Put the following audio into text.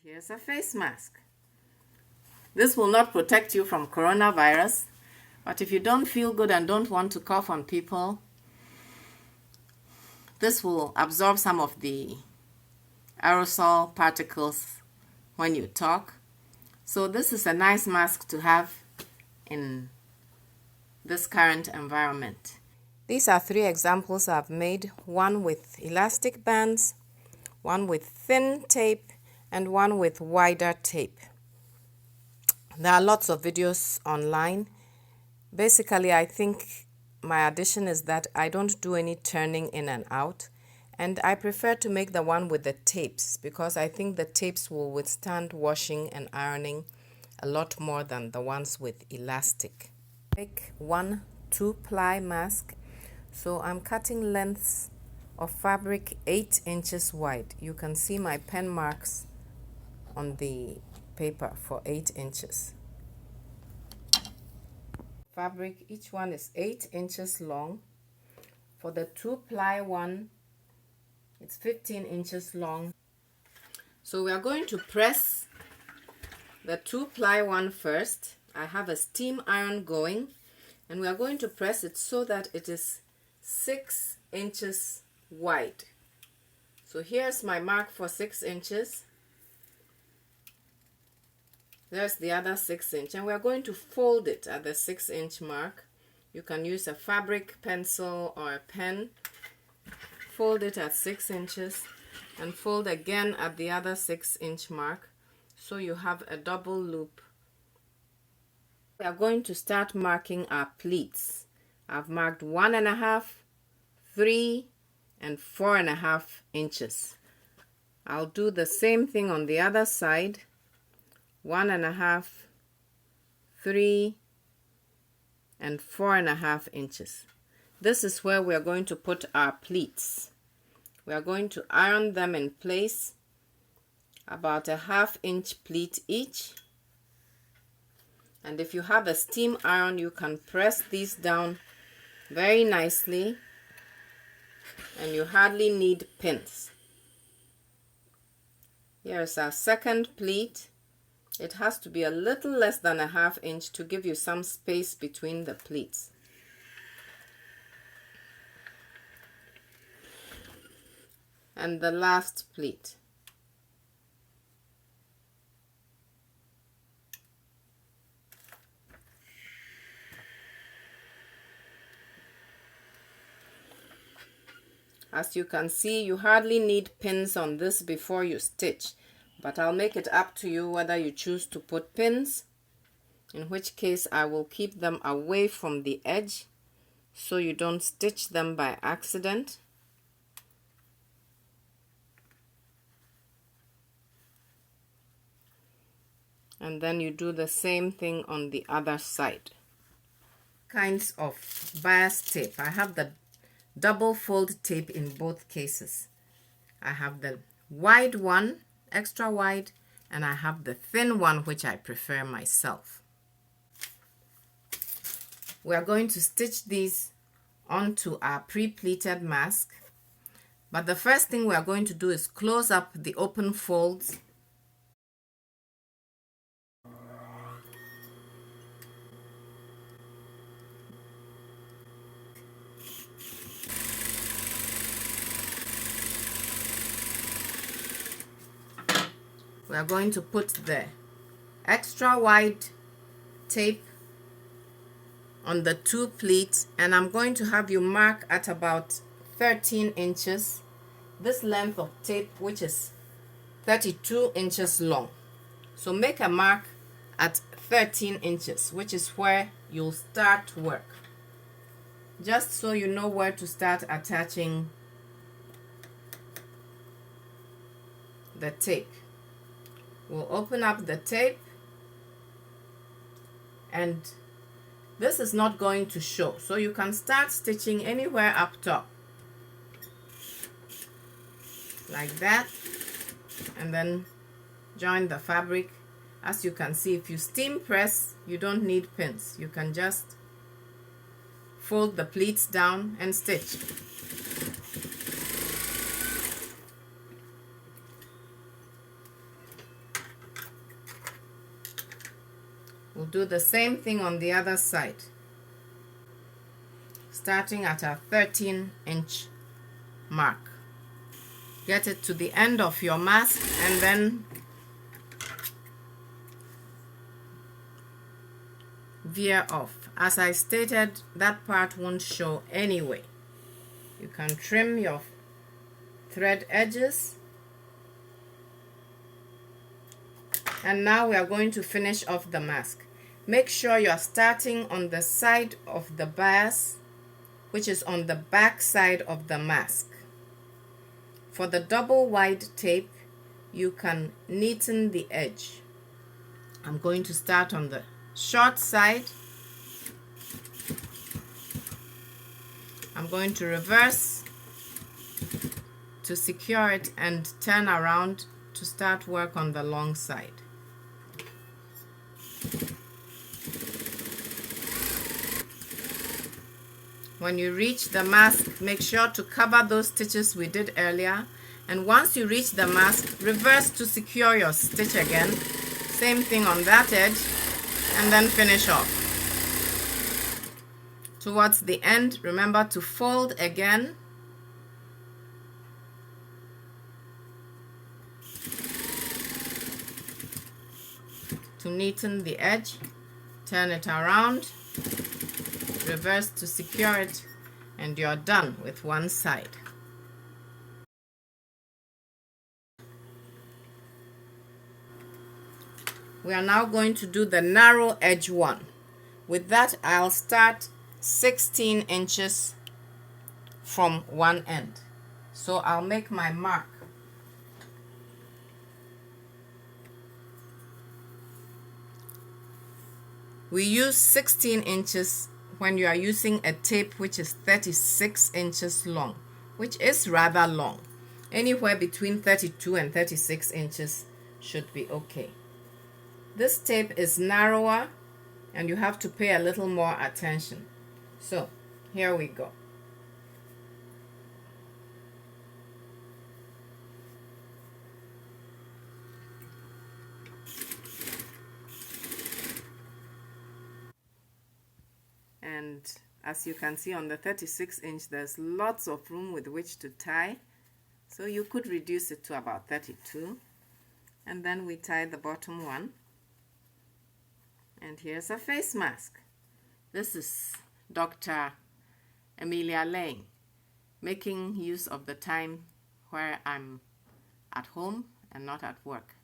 Here's a face mask. This will not protect you from coronavirus, but if you don't feel good and don't want to cough on people, this will absorb some of the aerosol particles when you talk. So this is a nice mask to have in this current environment. These are 3 examples I've made, one with elastic bands, one with thin tape, and one with wider tape. There are lots of videos online. Basically, I think my addition is that I don't do any turning in and out, and I prefer to make the one with the tapes because I think the tapes will withstand washing and ironing a lot more than the ones with elastic. Make one 2-ply mask, so I'm cutting lengths of fabric 8 inches wide. You can see my pen marks on the paper for 8 inches. Fabric, each one is 8 inches long. For the 2-ply one, it's 15 inches long. So we are going to press the 2-ply one first. I have a steam iron going, and we are going to press it so that it is 6 inches wide. So here's my mark for 6 inches. There's the other 6 inch, and we're going to fold it at the 6 inch mark. You can use a fabric pencil or a pen. Fold it at 6 inches and fold again at the other 6 inch mark, so you have a double loop. We are going to start marking our pleats. I've marked 1.5, 3, and 4.5 inches. I'll do the same thing on the other side. 1.5, 3, and 4.5 inches. This is where we are going to put our pleats. We are going to iron them in place, about a 1/2 inch pleat each. And if you have a steam iron, you can press these down very nicely, and you hardly need pins. Here's our second pleat. It has to be a little less than a 1/2 inch to give you some space between the pleats. And the last pleat. As you can see, you hardly need pins on this before you stitch, but I'll make it up to you whether you choose to put pins, in which case I will keep them away from the edge so you don't stitch them by accident. And then you do the same thing on the other side. Kinds of bias tape. I have the double fold tape in both cases. I have the wide one, extra wide, and I have the thin one, which I prefer myself. We are going to stitch these onto our pre-pleated mask, but the first thing we are going to do is close up the open folds . We are going to put the extra wide tape on the 2 pleats, and I'm going to have you mark at about 13 inches this length of tape, which is 32 inches long. So make a mark at 13 inches, which is where you'll start work, just so you know where to start attaching the tape. We'll open up the tape, and this is not going to show, so you can start stitching anywhere up top like that, and then join the fabric. As you can see, if you steam press, you don't need pins. You can just fold the pleats down and stitch. We'll do the same thing on the other side, starting at our 13-inch mark. Get it to the end of your mask and then veer off. As I stated, that part won't show anyway. You can trim your thread edges. And now we are going to finish off the mask. Make sure you are starting on the side of the bias, which is on the back side of the mask. For the double wide tape, you can neaten the edge. I'm going to start on the short side. I'm going to reverse to secure it and turn around to start work on the long side. When you reach the mask, make sure to cover those stitches we did earlier, and once you reach the mask, reverse to secure your stitch again. Same thing on that edge, and then finish off. Towards the end, remember to fold again. To neaten the edge, turn it around, reverse to secure it, and you're done with one side. We are now going to do the narrow edge one. With that, I'll start 16 inches from one end. So I'll make my mark. We use 16 inches when you are using a tape which is 36 inches long, which is rather long. Anywhere between 32 and 36 inches should be okay. This tape is narrower and you have to pay a little more attention. So here we go. And as you can see on the 36 inch, there's lots of room with which to tie. So you could reduce it to about 32. And then we tie the bottom one. And here's a face mask. This is Dr. Amelia Laing, making use of the time where I'm at home and not at work.